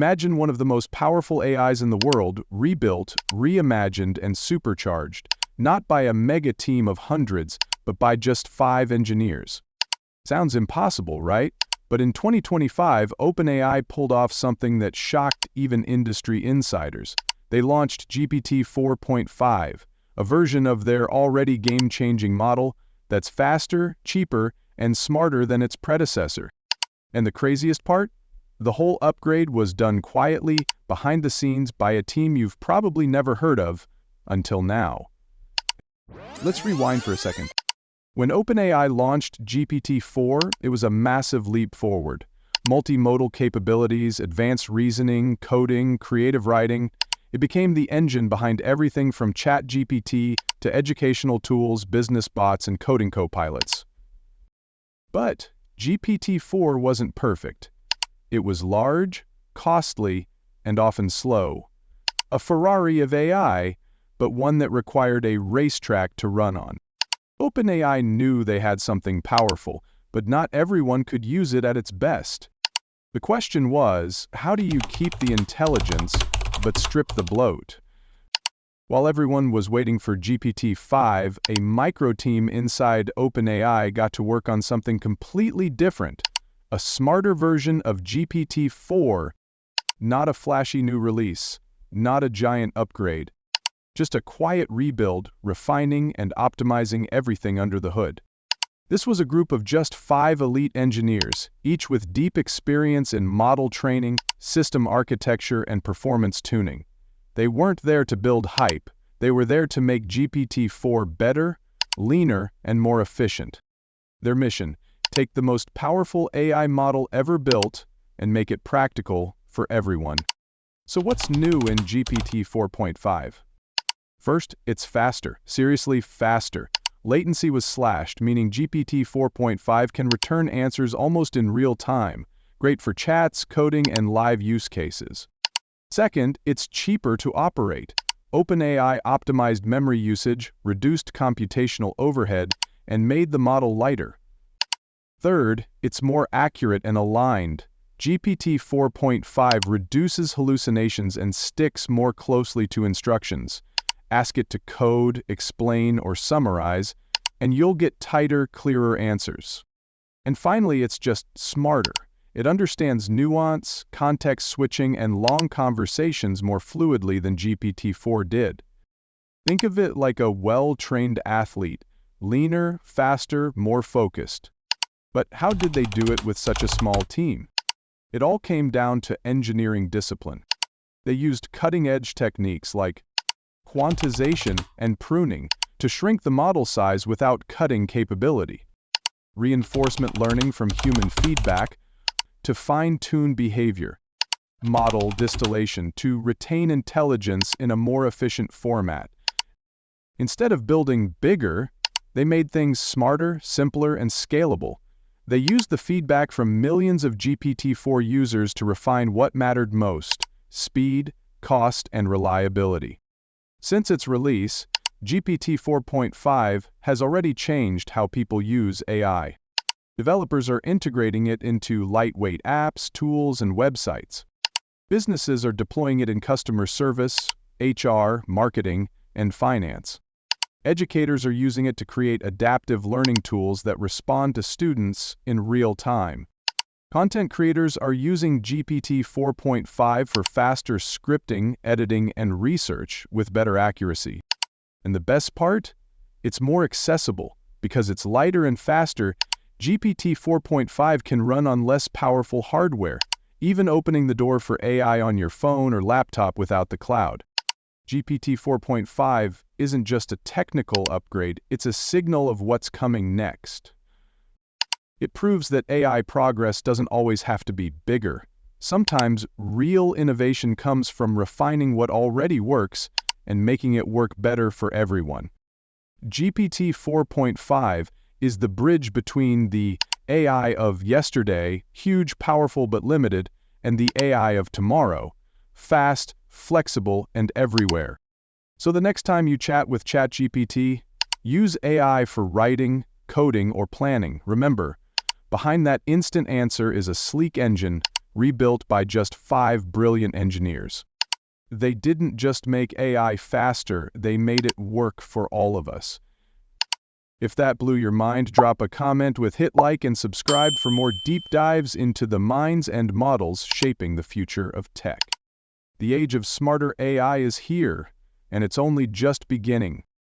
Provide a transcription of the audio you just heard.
Imagine one of the most powerful AIs in the world, rebuilt, reimagined, and supercharged, not by a mega team of hundreds, but by just 5 engineers. Sounds impossible, right? But in 2025, OpenAI pulled off something that shocked even industry insiders. They launched GPT-4.5, a version of their already game-changing model that's faster, cheaper, and smarter than its predecessor. And the craziest part? The whole upgrade was done quietly, behind the scenes, by a team you've probably never heard of until now. Let's rewind for a second. When OpenAI launched GPT-4, it was a massive leap forward. Multimodal capabilities, advanced reasoning, coding, creative writing. It became the engine behind everything from ChatGPT to educational tools, business bots, and coding copilots. But GPT-4 wasn't perfect. It was large, costly, and often slow. A Ferrari of AI, but one that required a racetrack to run on. OpenAI knew they had something powerful, but not everyone could use it at its best. The question was, how do you keep the intelligence, but strip the bloat? While everyone was waiting for GPT-5, a micro-team inside OpenAI got to work on something completely different. A smarter version of GPT-4, not a flashy new release, not a giant upgrade. Just a quiet rebuild, refining and optimizing everything under the hood. This was a group of just 5 elite engineers, each with deep experience in model training, system architecture, and performance tuning. They weren't there to build hype, they were there to make GPT-4 better, leaner, and more efficient. Their mission: take the most powerful AI model ever built and make it practical for everyone. So what's new in GPT 4.5? First, it's faster. Seriously, faster. Latency was slashed, meaning GPT 4.5 can return answers almost in real time. Great for chats, coding, and live use cases. Second, it's cheaper to operate. OpenAI optimized memory usage, reduced computational overhead, and made the model lighter. Third, it's more accurate and aligned. GPT 4.5 reduces hallucinations and sticks more closely to instructions. Ask it to code, explain, or summarize, and you'll get tighter, clearer answers. And finally, it's just smarter. It understands nuance, context switching, and long conversations more fluidly than GPT-4 did. Think of it like a well-trained athlete, leaner, faster, more focused. But how did they do it with such a small team? It all came down to engineering discipline. They used cutting-edge techniques like quantization and pruning to shrink the model size without cutting capability. Reinforcement learning from human feedback to fine-tune behavior. Model distillation to retain intelligence in a more efficient format. Instead of building bigger, they made things smarter, simpler, and scalable. They used the feedback from millions of GPT-4 users to refine what mattered most: speed, cost, and reliability. Since its release, GPT 4.5 has already changed how people use AI. Developers are integrating it into lightweight apps, tools, and websites. Businesses are deploying it in customer service, HR, marketing, and finance. Educators are using it to create adaptive learning tools that respond to students in real time. Content creators are using GPT 4.5 for faster scripting, editing, and research with better accuracy. And the best part? It's more accessible. Because it's lighter and faster, GPT 4.5 can run on less powerful hardware, even opening the door for AI on your phone or laptop without the cloud. GPT 4.5 isn't just a technical upgrade, it's a signal of what's coming next. It proves that AI progress doesn't always have to be bigger. Sometimes real innovation comes from refining what already works and making it work better for everyone. GPT 4.5 is the bridge between the AI of yesterday, huge, powerful, but limited, and the AI of tomorrow, fast, flexible, and everywhere. So the next time you chat with ChatGPT, use AI for writing, coding, or planning. Remember, behind that instant answer is a sleek engine rebuilt by just 5 brilliant engineers. They didn't just make AI faster, they made it work for all of us. If that blew your mind, drop a comment with hit like and subscribe for more deep dives into the minds and models shaping the future of tech. The age of smarter AI is here, and it's only just beginning.